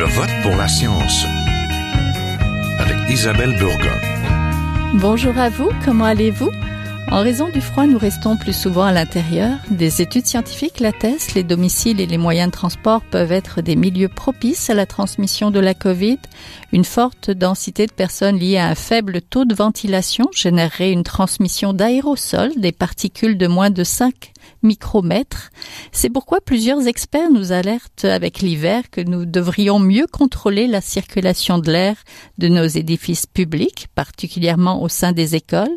Je vote pour la science avec Isabelle Burgon. Bonjour à vous, comment allez-vous? En raison du froid, nous restons plus souvent à l'intérieur. Des études scientifiques l'attestent, les domiciles et les moyens de transport peuvent être des milieux propices à la transmission de la COVID. Une forte densité de personnes liées à un faible taux de ventilation générerait une transmission d'aérosols, des particules de moins de 5 micromètres. C'est pourquoi plusieurs experts nous alertent avec l'hiver que nous devrions mieux contrôler la circulation de l'air de nos édifices publics, particulièrement au sein des écoles.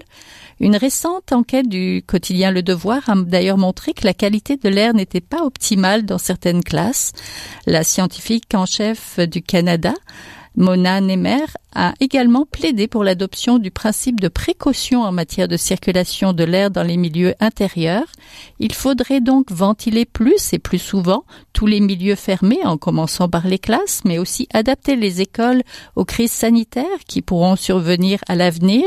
Une récente enquête du quotidien Le Devoir a d'ailleurs montré que la qualité de l'air n'était pas optimale dans certaines classes. La scientifique en chef du Canada, Mona Nemer, a également plaidé pour l'adoption du principe de précaution en matière de circulation de l'air dans les milieux intérieurs. Il faudrait donc ventiler plus et plus souvent tous les milieux fermés, en commençant par les classes, mais aussi adapter les écoles aux crises sanitaires qui pourront survenir à l'avenir.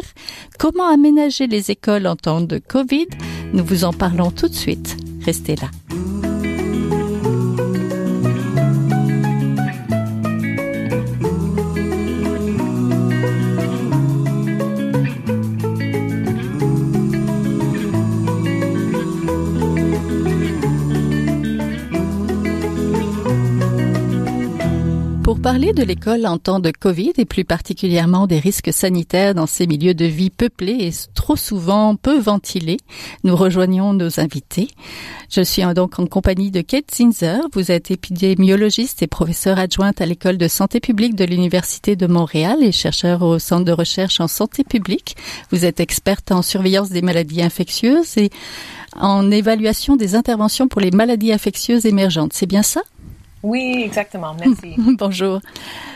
Comment aménager les écoles en temps de Covid? Nous vous en parlons tout de suite. Restez là. Pour parler de l'école en temps de Covid et plus particulièrement des risques sanitaires dans ces milieux de vie peuplés et trop souvent peu ventilés, nous rejoignons nos invités. Je suis donc en compagnie de Kate Zinser. Vous êtes épidémiologiste et professeure adjointe à l'École de santé publique de l'Université de Montréal et chercheur au Centre de recherche en santé publique. Vous êtes experte en surveillance des maladies infectieuses et en évaluation des interventions pour les maladies infectieuses émergentes. C'est bien ça? Oui, exactement. Merci. Bonjour.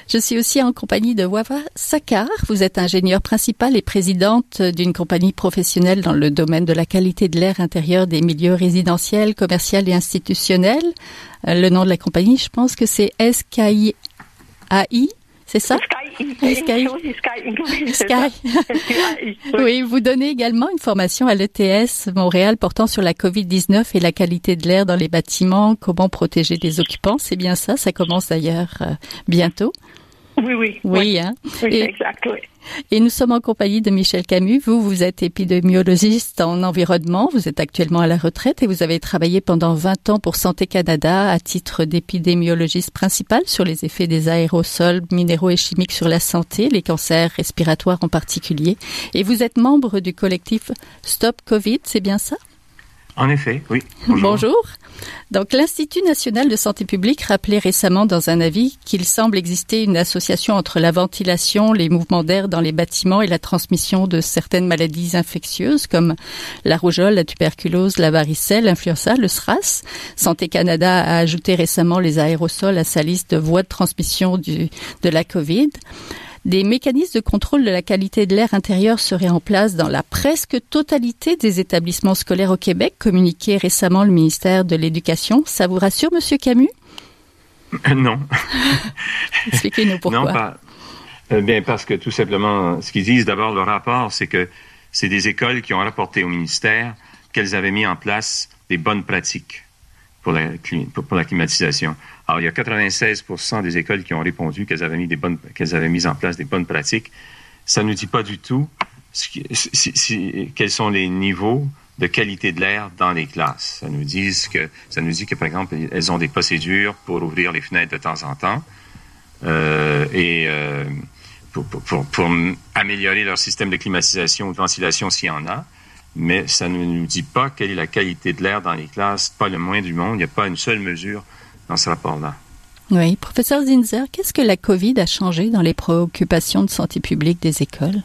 Je suis aussi en compagnie de Wafa Sakar. Vous êtes ingénieure principale et présidente d'une compagnie professionnelle dans le domaine de la qualité de l'air intérieur des milieux résidentiels, commerciaux et institutionnels. Le nom de la compagnie, je pense que c'est SKI AI. C'est ça? Sky. Oui, vous donnez également une formation à l'ETS Montréal portant sur la COVID-19 et la qualité de l'air dans les bâtiments, comment protéger les occupants. C'est bien ça, ça commence d'ailleurs bientôt. Oui. Oui, hein? Oui, exact, oui. Et nous sommes en compagnie de Michel Camus. Vous êtes épidémiologiste en environnement. Vous êtes actuellement à la retraite et vous avez travaillé pendant 20 ans pour Santé Canada à titre d'épidémiologiste principal sur les effets des aérosols minéraux et chimiques sur la santé, les cancers respiratoires en particulier. Et vous êtes membre du collectif Stop Covid, c'est bien ça? En effet, oui. Bonjour. Donc, l'Institut national de santé publique rappelait récemment dans un avis qu'il semble exister une association entre la ventilation, les mouvements d'air dans les bâtiments et la transmission de certaines maladies infectieuses comme la rougeole, la tuberculose, la varicelle, l'influenza, le SRAS. Santé Canada a ajouté récemment les aérosols à sa liste de voies de transmission de la COVID. Des mécanismes de contrôle de la qualité de l'air intérieur seraient en place dans la presque totalité des établissements scolaires au Québec, communiqué récemment le ministère de l'Éducation. Ça vous rassure, Monsieur Camus? Non. Expliquez-nous pourquoi. Non, pas. Bien, parce que tout simplement, ce qu'ils disent d'abord, le rapport, c'est que c'est des écoles qui ont rapporté au ministère qu'elles avaient mis en place des bonnes pratiques pour la climatisation. Alors, il y a 96% des écoles qui ont répondu qu'elles avaient mis en place des bonnes pratiques. Ça ne dit pas du tout quels sont les niveaux de qualité de l'air dans les classes. Ça nous dit que, par exemple, elles ont des procédures pour ouvrir les fenêtres de temps en temps pour améliorer leur système de climatisation ou de ventilation s'il y en a. Mais ça ne nous dit pas quelle est la qualité de l'air dans les classes, pas le moins du monde. Il n'y a pas une seule mesure dans ce rapport-là. Oui. Professeur Zinser, qu'est-ce que la COVID a changé dans les préoccupations de santé publique des écoles?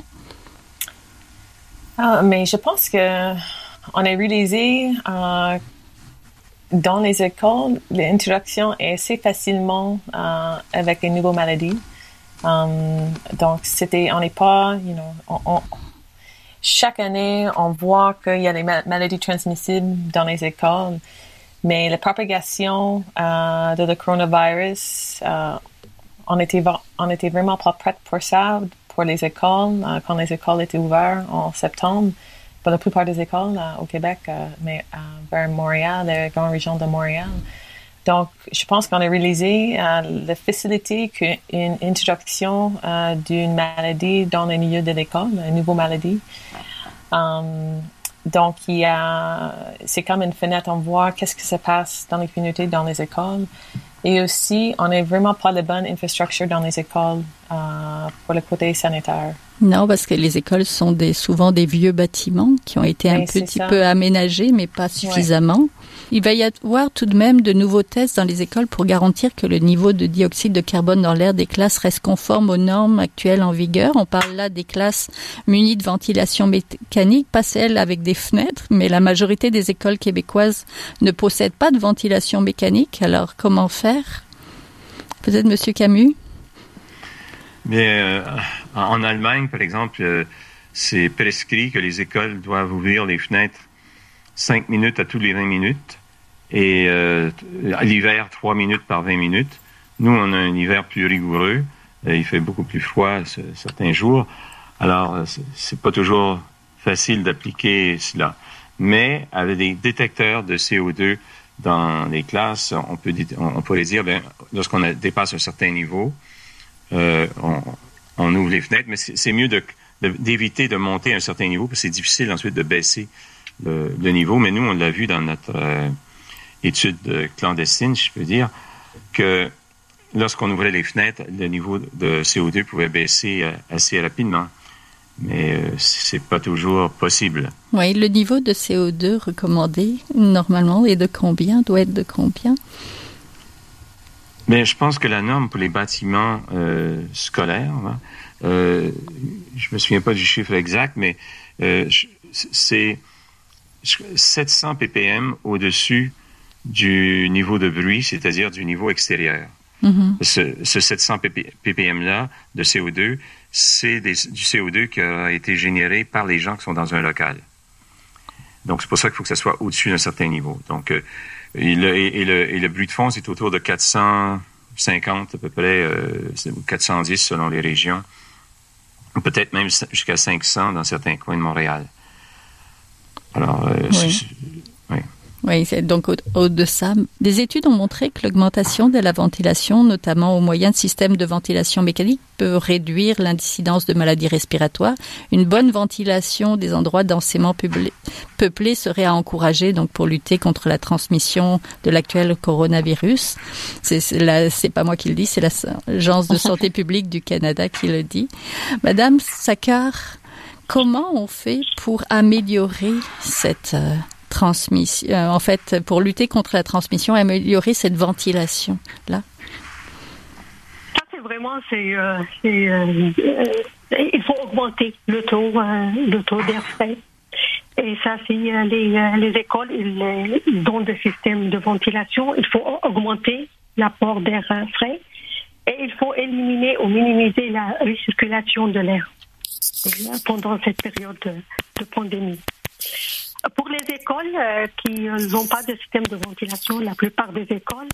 Mais je pense que on a réalisé dans les écoles, l'interaction est assez facilement avec les nouvelles maladies. Donc, on n'est pas, chaque année, on voit qu'il y a des maladies transmissibles dans les écoles, mais la propagation de le coronavirus, on était vraiment pas prêts pour ça, pour les écoles, quand les écoles étaient ouvertes en septembre. Pour la plupart des écoles au Québec, mais vers Montréal, la grande région de Montréal. Donc, je pense qu'on a réalisé la facilité qu'une introduction d'une maladie dans le milieu de l'école, une nouvelle maladie. Donc, c'est comme une fenêtre, on voit qu'est-ce qui se passe dans les communautés, dans les écoles. Et aussi, on n'a vraiment pas de bonne infrastructure dans les écoles pour le côté sanitaire. Non, parce que les écoles sont souvent des vieux bâtiments qui ont été un petit peu aménagés, mais pas suffisamment. Ouais. Il va y avoir tout de même de nouveaux tests dans les écoles pour garantir que le niveau de dioxyde de carbone dans l'air des classes reste conforme aux normes actuelles en vigueur. On parle là des classes munies de ventilation mécanique, pas celles avec des fenêtres, mais la majorité des écoles québécoises ne possèdent pas de ventilation mécanique. Alors, comment faire? Peut-être Monsieur Camus? Mais en Allemagne, par exemple, c'est prescrit que les écoles doivent ouvrir les fenêtres 5 minutes à tous les 20 minutes et à l'hiver, 3 minutes par 20 minutes. Nous, on a un hiver plus rigoureux. Il fait beaucoup plus froid certains jours. Alors, c'est pas toujours facile d'appliquer cela. Mais avec des détecteurs de CO2 dans les classes, on pourrait dire, lorsqu'on dépasse un certain niveau, on ouvre les fenêtres, mais c'est mieux d'éviter de monter à un certain niveau, parce que c'est difficile ensuite de baisser le niveau. Mais nous, on l'a vu dans notre étude clandestine, je peux dire, que lorsqu'on ouvrait les fenêtres, le niveau de CO2 pouvait baisser assez rapidement. Mais c'est pas toujours possible. Oui, le niveau de CO2 recommandé, normalement, est de combien? Doit être de combien? Mais je pense que la norme pour les bâtiments scolaires, je me souviens pas du chiffre exact, mais c'est 700 ppm au-dessus du niveau de bruit, c'est-à-dire du niveau extérieur. Mm-hmm. Ce 700 ppm-là de CO2, c'est du CO2 qui a été généré par les gens qui sont dans un local. Donc, c'est pour ça qu'il faut que ça soit au-dessus d'un certain niveau. Donc, et le bruit de fond, c'est autour de 450 à peu près, 410 selon les régions, peut-être même jusqu'à 500 dans certains coins de Montréal. Alors, oui. Oui, donc au de ça, des études ont montré que l'augmentation de la ventilation, notamment au moyen de systèmes de ventilation mécanique, peut réduire l'incidence de maladies respiratoires. Une bonne ventilation des endroits densément peuplés serait à encourager donc pour lutter contre la transmission de l'actuel coronavirus. C'est pas moi qui le dis, c'est l'Agence de santé publique du Canada qui le dit. Madame Saccard, comment on fait pour améliorer cette transmission, en fait, pour lutter contre la transmission, améliorer cette ventilation-là? Ça, c'est vraiment, il faut augmenter le taux d'air frais. Et ça, c'est les écoles, ils ont des systèmes de ventilation. Il faut augmenter l'apport d'air frais et il faut éliminer ou minimiser la recirculation de l'air pendant cette période de pandémie. Pour les écoles qui n'ont pas de système de ventilation, la plupart des écoles,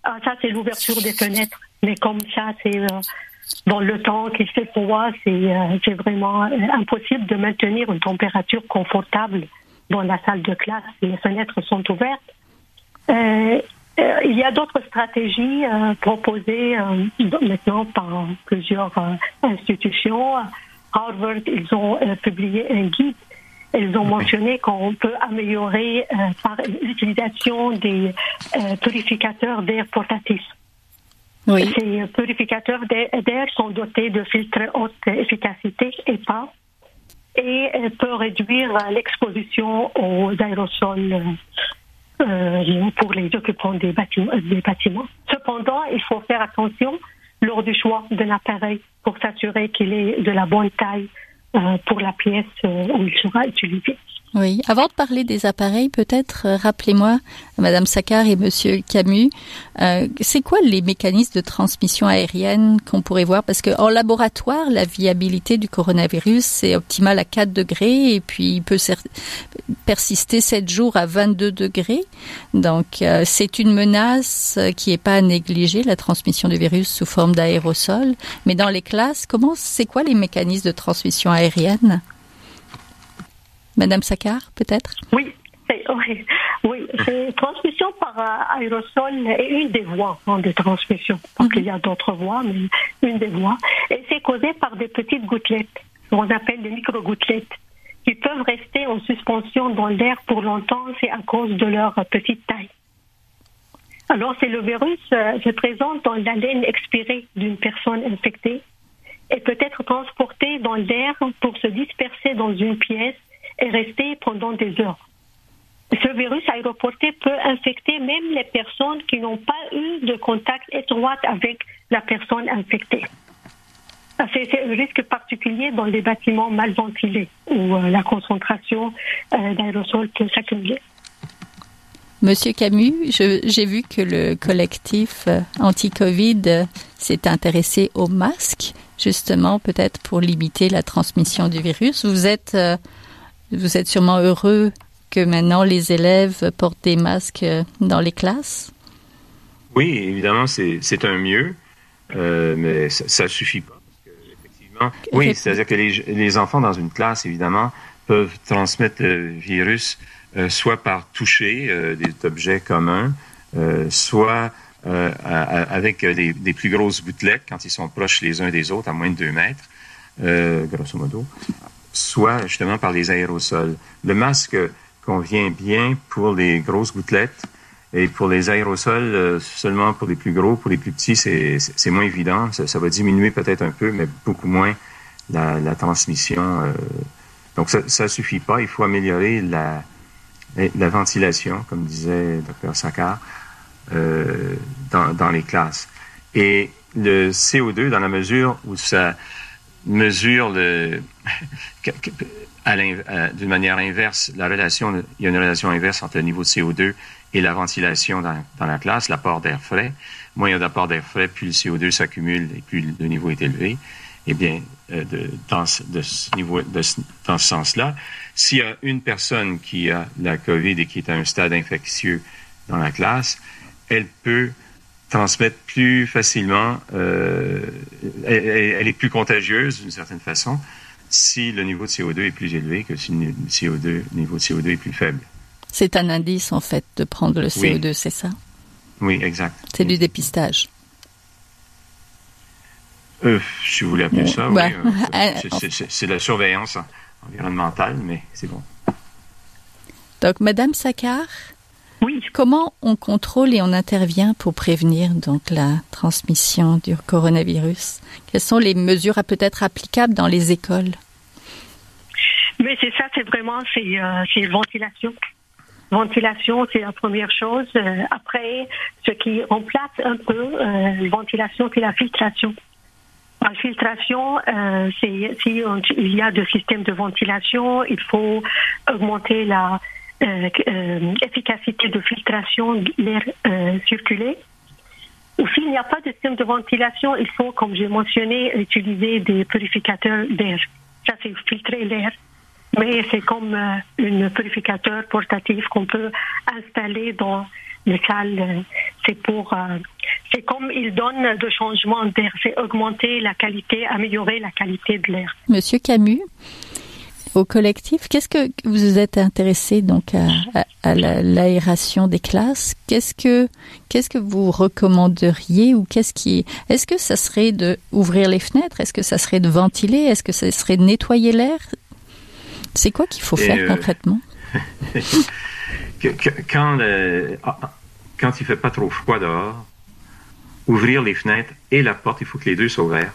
ça c'est l'ouverture des fenêtres. Mais comme ça, c'est dans le temps qu'il fait froid, c'est vraiment impossible de maintenir une température confortable dans la salle de classe. Les fenêtres sont ouvertes. Il y a d'autres stratégies proposées maintenant par plusieurs institutions. Harvard, ils ont publié un guide. Ils ont mentionné qu'on peut améliorer par l'utilisation des purificateurs d'air portatifs. Oui. Ces purificateurs d'air sont dotés de filtres haute efficacité EPA et peuvent réduire l'exposition aux aérosols pour les occupants des bâtiments. Cependant, il faut faire attention lors du choix d'un appareil pour s'assurer qu'il est de la bonne taille pour la pièce où il sera utilisé. Oui. Avant de parler des appareils, peut-être rappelez-moi, Madame Saccard et Monsieur Camus, c'est quoi les mécanismes de transmission aérienne qu'on pourrait voir? Parce que en laboratoire, la viabilité du coronavirus est optimale à 4 degrés et puis il peut persister 7 jours à 22 degrés. Donc, c'est une menace qui est pas à négliger, la transmission du virus sous forme d'aérosol. Mais dans les classes, c'est quoi les mécanismes de transmission aérienne? Madame Saccard, peut-être? Oui. Oui, c'est transmission par aérosol est une des voies de transmission. Parce qu'il y a d'autres voies, mais une des voies. Et c'est causé par des petites gouttelettes, qu'on appelle des micro-gouttelettes, qui peuvent rester en suspension dans l'air pour longtemps. C'est à cause de leur petite taille. Alors, le virus se présente dans l'haleine expirée d'une personne infectée et peut être transporté dans l'air pour se disperser dans une pièce et rester pendant des heures. Ce virus aéroporté peut infecter même les personnes qui n'ont pas eu de contact étroit avec la personne infectée. C'est un risque particulier dans les bâtiments mal ventilés où la concentration d'aérosol peut s'accumuler. Monsieur Camus, j'ai vu que le collectif anti-Covid s'est intéressé aux masques, justement peut-être pour limiter la transmission du virus. Vous êtes sûrement heureux que maintenant les élèves portent des masques dans les classes? Oui, évidemment, c'est un mieux, mais ça ne suffit pas. Parce que, effectivement, oui, c'est-à-dire que les enfants dans une classe, évidemment, peuvent transmettre le virus soit par toucher des objets communs, soit avec des plus grosses gouttelettes quand ils sont proches les uns des autres, à moins de 2 mètres, grosso modo, soit justement par les aérosols. Le masque convient bien pour les grosses gouttelettes et pour les aérosols, seulement pour les plus gros. Pour les plus petits, c'est moins évident. Ça va diminuer peut-être un peu, mais beaucoup moins la transmission. Donc ça suffit pas. Il faut améliorer la ventilation, comme disait Dr. Saccard, dans les classes. Et le CO2, dans la mesure où ça mesure d'une manière inverse, il y a une relation inverse entre le niveau de CO2 et la ventilation dans la classe, l'apport d'air frais. Moins il y a d'apport d'air frais, plus le CO2 s'accumule et plus le niveau est élevé. Eh bien, dans ce sens-là, s'il y a une personne qui a la COVID et qui est à un stade infectieux dans la classe, elle peut transmettre plus facilement, elle est plus contagieuse d'une certaine façon si le niveau de CO2 est plus élevé que si le niveau de CO2 est plus faible. C'est un indice, en fait, de prendre le CO2, oui. C'est ça? Oui, exact. C'est du dépistage. Si vous voulez appeler ça, oui. C'est la surveillance environnementale, mais c'est bon. Donc, Madame Saccard, oui. Comment on contrôle et on intervient pour prévenir donc la transmission du coronavirus? Quelles sont les mesures peut-être applicables dans les écoles? Mais c'est ça, c'est ventilation. Ventilation, c'est la première chose. Après, ce qui remplace un peu la ventilation, c'est la filtration. La filtration, s'il y a de systèmes de ventilation, il faut augmenter la efficacité de filtration de l'air circulé. Ou s'il n'y a pas de système de ventilation, il faut, comme j'ai mentionné, utiliser des purificateurs d'air. Ça, c'est filtrer l'air. Mais c'est comme un purificateur portatif qu'on peut installer dans les salles. C'est comme il donne de changements d'air. C'est augmenter la qualité, améliorer la qualité de l'air. Monsieur Camus, au collectif, qu'est-ce que vous êtes intéressé donc à l'aération des classes? Qu'est-ce que vous recommanderiez ou est-ce que ça serait de ouvrir les fenêtres? Est-ce que ça serait de ventiler? Est-ce que ça serait de nettoyer l'air? C'est quoi qu'il faut faire concrètement? Quand il fait pas trop froid dehors, ouvrir les fenêtres et la porte, il faut que les deux soient ouverts.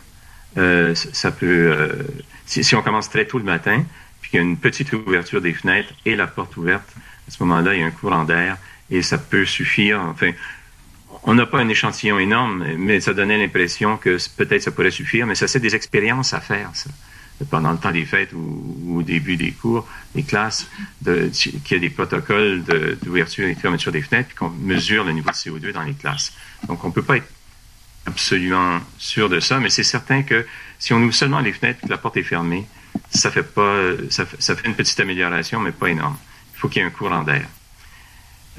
Ça peut, si on commence très tôt le matin, puis qu'il y a une petite ouverture des fenêtres et la porte ouverte, à ce moment-là, il y a un courant d'air et ça peut suffire. Enfin, on n'a pas un échantillon énorme, mais ça donnait l'impression que peut-être ça pourrait suffire, mais ça, c'est des expériences à faire, ça. Pendant le temps des fêtes ou au début des cours, des classes, qu'il y a des protocoles d'ouverture et de fermeture des fenêtres, puis qu'on mesure le niveau de CO2 dans les classes. Donc, on ne peut pas être absolument sûr de ça, mais c'est certain que si on ouvre seulement les fenêtres et que la porte est fermée, ça fait une petite amélioration, mais pas énorme. Il faut qu'il y ait un courant d'air.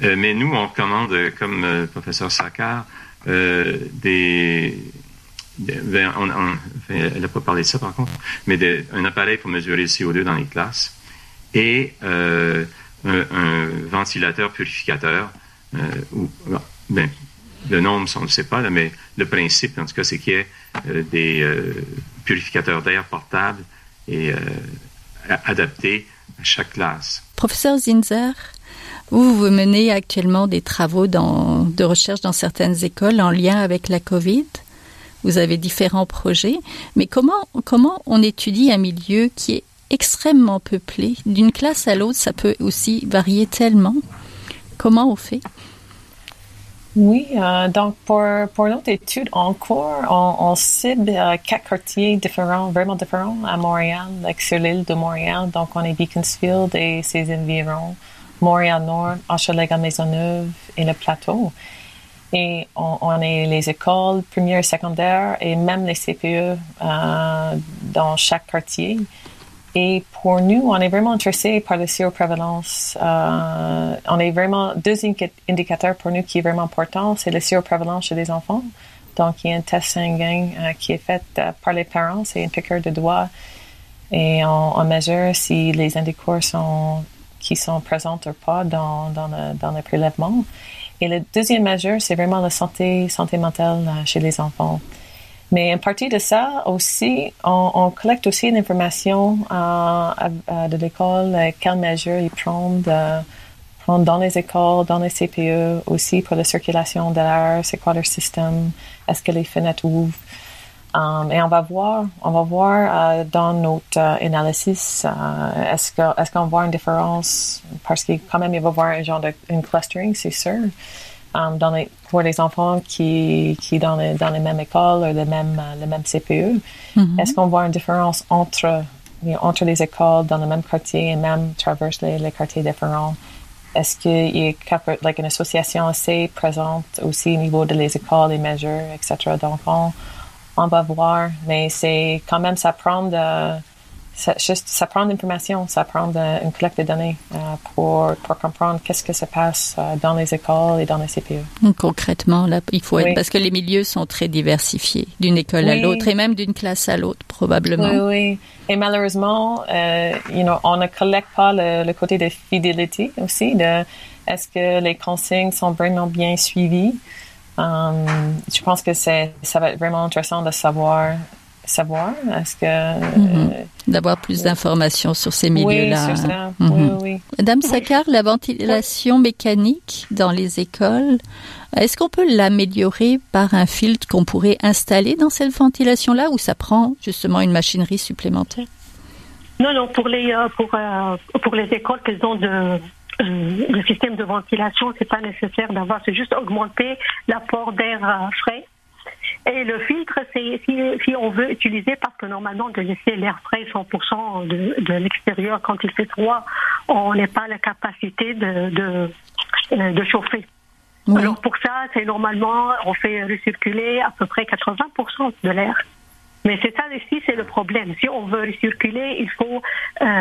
Mais nous, on recommande, comme le professeur Saccard, elle n'a pas parlé de ça par contre, mais un appareil pour mesurer le CO2 dans les classes et un ventilateur purificateur, le nombre, on ne le sait pas, là, mais le principe, en tout cas, c'est qu'il y ait des purificateurs d'air portables et adaptés à chaque classe. Professeur Zinsser, vous menez actuellement des travaux de recherche dans certaines écoles en lien avec la COVID. Vous avez différents projets, mais comment on étudie un milieu qui est extrêmement peuplé? D'une classe à l'autre, ça peut aussi varier tellement. Comment on fait? Oui, donc pour notre étude en cours, on cible 4 quartiers différents, vraiment différents à Montréal, sur l'île de Montréal. Donc on est Beaconsfield et ses environs, Montréal-Nord, Hochelaga-Maisonneuve et le Plateau. Et on est les écoles primaires et secondaires et même les CPE dans chaque quartier. Et pour nous, on est vraiment intéressés par la séroprévalence. On est vraiment 2 indicateurs pour nous qui est vraiment important, c'est la séroprévalence chez les enfants. Donc, il y a un test sanguin qui est fait par les parents, c'est une piqûre de doigt, et on mesure si les anticorps sont présents ou pas dans le prélèvement. Et la deuxième mesure, c'est vraiment la santé mentale chez les enfants. Mais en partie de ça aussi, on collecte aussi l'information de l'école, quelles mesures ils prennent dans les écoles, dans les CPE, aussi pour la circulation de l'air, c'est quoi leur système, est-ce que les fenêtres ouvrent. Et on va voir dans notre analysis, est-ce qu'on voit une différence, parce que quand même il va y avoir un genre une clustering, c'est sûr. Pour les enfants qui dans les mêmes écoles ou le même CPE, est-ce qu'on voit une différence entre les écoles dans le même quartier et même traverse les quartiers différents? Est-ce qu'il y a une association assez présente aussi au niveau de les écoles, les mesures, etc. Donc on va voir, mais c'est quand même ça prend d'informations, ça prend une collecte de données pour comprendre qu'est-ce que se passe dans les écoles et dans les CPE. Concrètement, là, il faut être, parce que les milieux sont très diversifiés, d'une école à l'autre et même d'une classe à l'autre, probablement. Oui. Et malheureusement, on ne collecte pas le côté de fidélité aussi, est-ce que les consignes sont vraiment bien suivies. Je pense que ça va être vraiment intéressant de savoir, est-ce que... d'avoir plus d'informations sur ces milieux-là. Oui, sur ça. Oui. Madame Saccard, la ventilation mécanique dans les écoles, est-ce qu'on peut l'améliorer par un filtre qu'on pourrait installer dans cette ventilation-là, ou ça prend justement une machinerie supplémentaire? Non, pour les écoles qu'ils ont le système de ventilation, c'est pas nécessaire d'avoir, c'est juste augmenter l'apport d'air frais. Et le filtre, c'est si on veut utiliser, parce que normalement de laisser l'air frais 100% de l'extérieur quand il fait froid, on n'a pas la capacité de chauffer. Oui. Alors pour ça, c'est normalement on fait recirculer à peu près 80% de l'air. Mais c'est ça ici, c'est le problème. Si on veut recirculer, il faut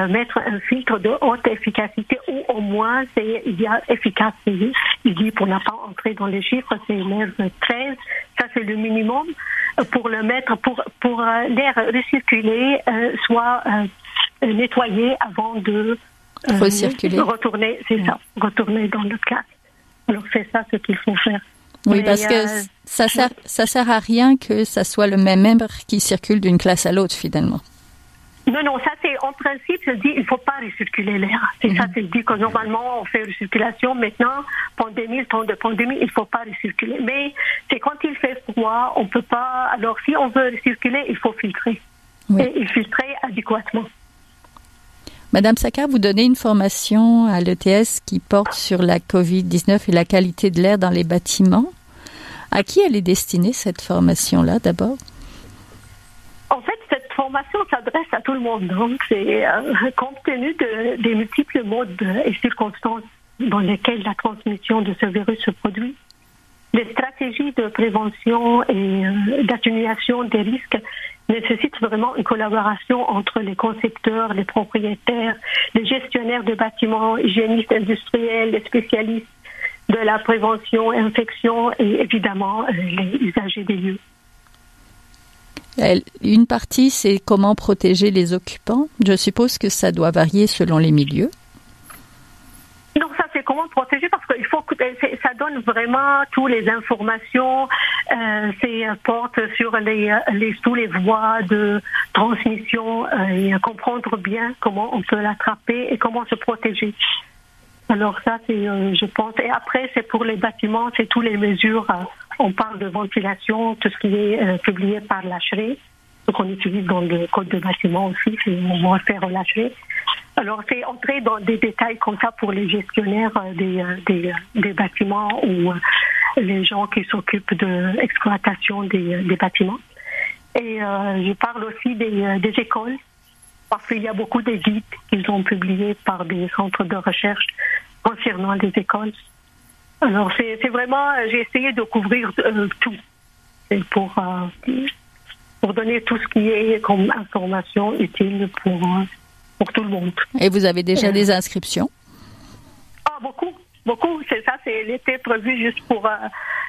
mettre un filtre de haute efficacité, ou au moins il y a efficace. Il dit, pour ne pas entrer dans les chiffres, c'est l'air 13. Ça, c'est le minimum pour le mettre, pour l'air recirculé soit nettoyé avant de retourner. C'est ça, retourner dans le classe. Alors c'est ça ce qu'il faut faire. Oui, parce que ça sert à rien que ça soit le même air qui circule d'une classe à l'autre, finalement. Non, ça c'est en principe, je dis, il faut pas recirculer l'air. C'est ça, c'est dit que normalement on fait recirculation. Maintenant, temps de pandémie, il faut pas recirculer. Mais c'est quand il fait froid, on peut pas. Alors si on veut recirculer, il faut filtrer. Oui. Et filtrer adéquatement. Madame Saccard, vous donnez une formation à l'ETS qui porte sur la COVID-19 et la qualité de l'air dans les bâtiments. À qui elle est destinée, cette formation-là, d'abord? En fait, cette formation s'adresse à tout le monde. Donc, c'est compte tenu des multiples modes et circonstances dans lesquelles la transmission de ce virus se produit. Les stratégies de prévention et d'atténuation des risques nécessitent vraiment une collaboration entre les concepteurs, les propriétaires, les gestionnaires de bâtiments, hygiénistes industriels, les spécialistes de la prévention, infection et évidemment les usagers des lieux. Une partie, c'est comment protéger les occupants. Je suppose que ça doit varier selon les milieux. comment protéger, parce qu'il faut que ça donne vraiment toutes les informations, c'est porte sur tous les voies de transmission et comprendre bien comment on peut l'attraper et comment se protéger. Alors ça, c'est, je pense. Et après, c'est pour les bâtiments, c'est toutes les mesures. On parle de ventilation, tout ce qui est publié par l'HRE, ce qu'on utilise dans le code de bâtiment aussi, c'est on va faire l'HRE. Alors, c'est entrer dans des détails comme ça pour les gestionnaires des bâtiments ou les gens qui s'occupent de l'exploitation des bâtiments. Et je parle aussi des écoles, parce qu'il y a beaucoup de guides qu'ils ont publiés par des centres de recherche concernant les écoles. Alors, c'est vraiment, j'ai essayé de couvrir tout. C'est pour donner tout ce qui est comme information utile pour tout le monde. Et vous avez déjà des inscriptions? Ah, beaucoup. C'est ça, l'été prévu juste pour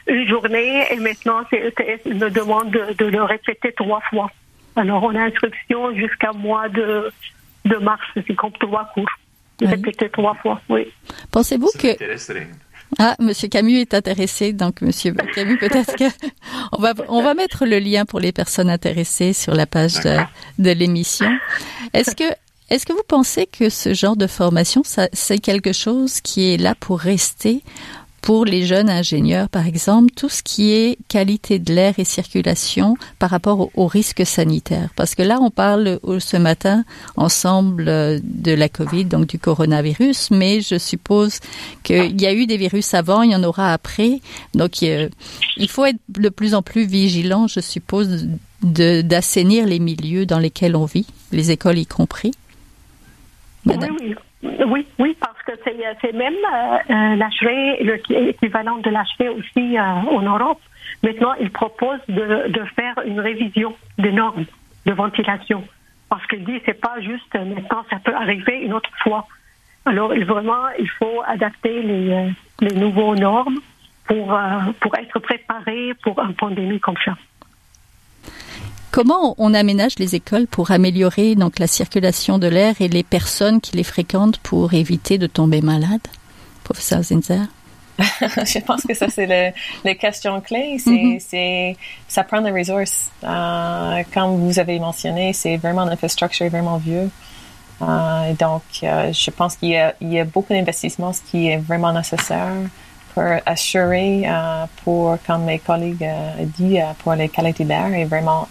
une journée et maintenant c'est une demande de le répéter 3 fois. Alors on a inscription jusqu'à mois de mars, c'est comme 3 cours. Répéter 3 fois, oui. Pensez-vous que... Monsieur Camus est intéressé, donc Monsieur Camus, peut-être que on va mettre le lien pour les personnes intéressées sur la page de l'émission. Est-ce que vous pensez que ce genre de formation, c'est quelque chose qui est là pour rester pour les jeunes ingénieurs, par exemple, tout ce qui est qualité de l'air et circulation par rapport aux risques sanitaires? Parce que là, on parle ce matin ensemble de la COVID, donc du coronavirus, mais je suppose qu'il y a eu des virus avant, il y en aura après. Donc, il faut être de plus en plus vigilant, je suppose, d'assainir les milieux dans lesquels on vit, les écoles y compris. Madame. Oui, parce que c'est même l'HRE, l'équivalent de l'HRE aussi en Europe. Maintenant, ils proposent de faire une révision des normes de ventilation. Parce qu'ils disent c'est pas juste maintenant, ça peut arriver une autre fois. Alors, vraiment, il faut adapter les nouveaux normes pour être préparé pour une pandémie comme ça. Comment on aménage les écoles pour améliorer donc la circulation de l'air et les personnes qui les fréquentent pour éviter de tomber malade, professeur Zinsser? Je pense que ça c'est les questions clés. Ça prend des ressources. Comme vous avez mentionné, c'est vraiment l'infrastructure vraiment vieux. Donc, je pense qu'il y a beaucoup d'investissements, ce qui est vraiment nécessaire pour assurer, pour comme mes collègues dit, pour les qualités d'air est vraiment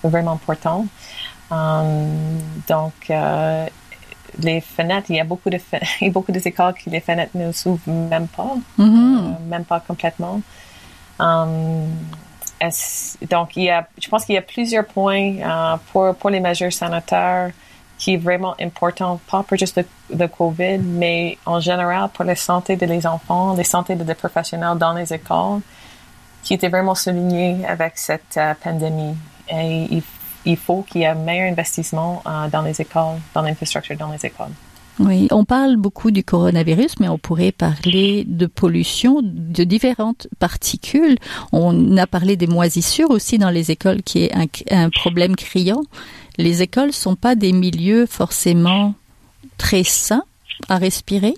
important. Donc, les fenêtres, il y a beaucoup d'écoles qui les fenêtres ne s'ouvrent même pas, même pas complètement. Donc, je pense qu'il y a plusieurs points pour les mesures sanitaires qui est vraiment important, pas pour juste le COVID, mais en général pour la santé des enfants, la santé des professionnels dans les écoles, qui était vraiment souligné avec cette pandémie. Et il faut qu'il y ait un meilleur investissement dans les écoles, dans l'infrastructure dans les écoles. Oui, on parle beaucoup du coronavirus, mais on pourrait parler de pollution, de différentes particules. On a parlé des moisissures aussi dans les écoles, qui est un problème criant. Les écoles sont pas des milieux forcément très sains à respirer.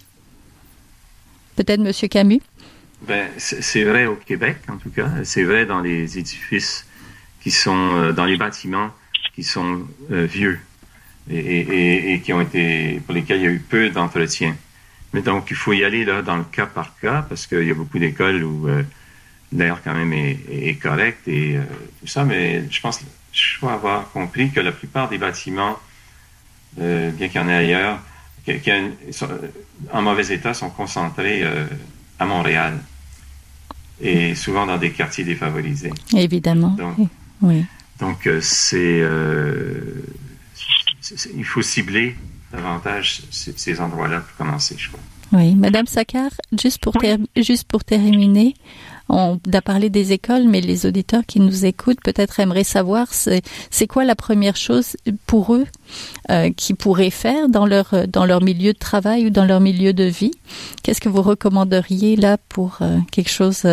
Peut-être Monsieur Camus? C'est vrai au Québec, en tout cas. C'est vrai dans les édifices qui sont dans les bâtiments qui sont vieux et qui ont été pour lesquels il y a eu peu d'entretien. Mais donc il faut y aller là dans le cas par cas parce qu'il y a beaucoup d'écoles où l'air quand même est correct et tout ça. Mais je pense je dois avoir compris que la plupart des bâtiments, bien qu'il y en ait ailleurs, en mauvais état, sont concentrés à Montréal et souvent dans des quartiers défavorisés. Évidemment. Oui. Donc, il faut cibler davantage ces endroits-là pour commencer, je crois. Oui, Madame Saccard, juste pour terminer, on a parlé des écoles, mais les auditeurs qui nous écoutent peut-être aimeraient savoir c'est quoi la première chose pour eux qu'ils pourraient faire dans leur milieu de travail ou dans leur milieu de vie. Qu'est-ce que vous recommanderiez là pour quelque chose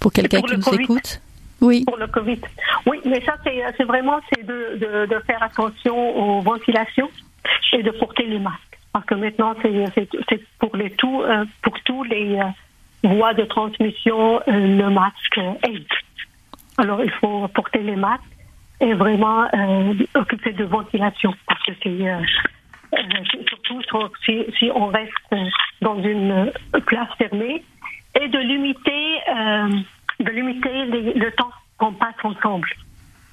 pour quelqu'un qui nous écoute? Oui. Pour le COVID. Oui, mais ça, c'est vraiment de faire attention aux ventilations et de porter les masques. Parce que maintenant, c'est pour tous les voies de transmission, le masque aide. Alors, il faut porter les masques et vraiment occuper de ventilation. Parce que c'est surtout si on reste dans une place fermée et de limiter le temps qu'on passe ensemble.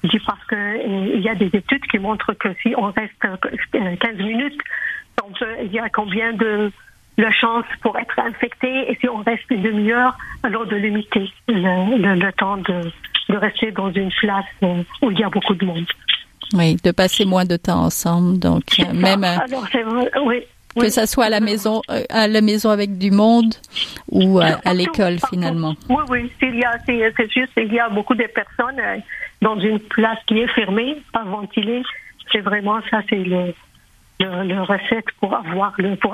Je dis parce que il y a des études qui montrent que si on reste 15 minutes, il y a combien de chance pour être infecté, et si on reste une demi-heure, alors de limiter le temps de rester dans une place où il y a beaucoup de monde. Oui, de passer moins de temps ensemble, donc même alors, c'est vrai, oui. Que ça soit à la maison avec du monde ou à l'école finalement. Oui, c'est juste, il y a beaucoup de personnes dans une place qui est fermée, pas ventilée. C'est vraiment ça, c'est le recette pour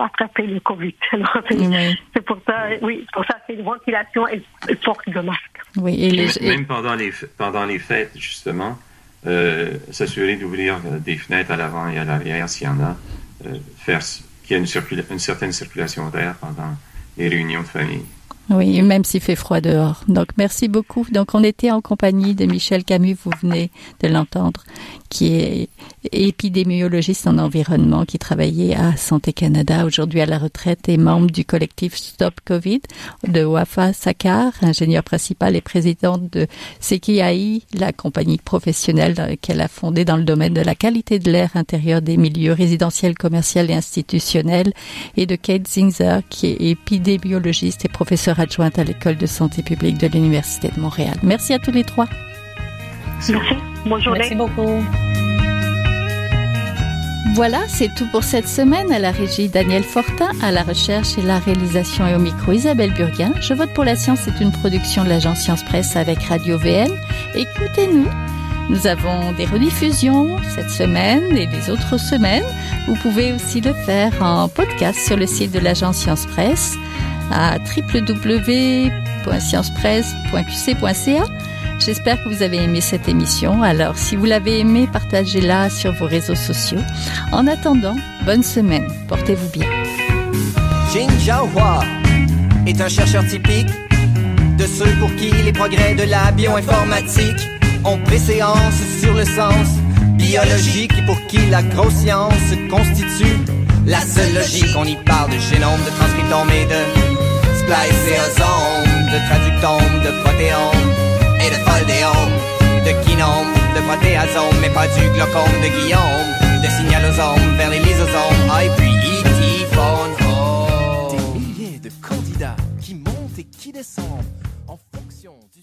attraper le Covid. Alors, c'est pour ça, c'est une ventilation et porte de masque. Oui, même pendant les fêtes justement, s'assurer d'ouvrir des fenêtres à l'avant et à l'arrière s'il y en a, faire qu'il y ait une certaine circulation d'air pendant les réunions de famille. Oui, même s'il fait froid dehors. Donc, merci beaucoup. Donc, on était en compagnie de Michel Camus, vous venez de l'entendre, qui est épidémiologiste en environnement, qui travaillait à Santé Canada, aujourd'hui à la retraite, et membre du collectif Stop COVID de Wafa Sakar, ingénieur principal et présidente de CKI, la compagnie professionnelle qu'elle a fondée dans le domaine de la qualité de l'air intérieur des milieux résidentiels, commerciaux et institutionnels, et de Kate Zinzer, qui est épidémiologiste et professeure adjointe à l'école de santé publique de l'Université de Montréal. Merci à tous les trois. Merci. Bonne journée. Merci beaucoup. Voilà, c'est tout pour cette semaine. À la régie, Daniel Fortin, à la recherche et la réalisation et au micro, Isabelle Burguin. Je vote pour la science, c'est une production de l'agence Science Presse avec Radio VN. Écoutez-nous. Nous avons des rediffusions cette semaine et les autres semaines. Vous pouvez aussi le faire en podcast sur le site de l'agence Science Presse à www.sciencepresse.qc.ca. J'espère que vous avez aimé cette émission. Alors, si vous l'avez aimée, partagez-la sur vos réseaux sociaux. En attendant, bonne semaine. Portez-vous bien. Jing Zhaohua est un chercheur typique de ceux pour qui les progrès de la bioinformatique ont préséance sur le sens biologique et pour qui la grosse science constitue la seule logique. On y parle de génome, de transcriptome et de spliceosome, de traductome, de protéome et de foldéome, de kinome, de protéasome, mais pas du glaucome de Guillaume, de signalosome vers les lysosomes, et puis E.T. phone home. Des milliers de candidats qui montent et qui descendent en fonction du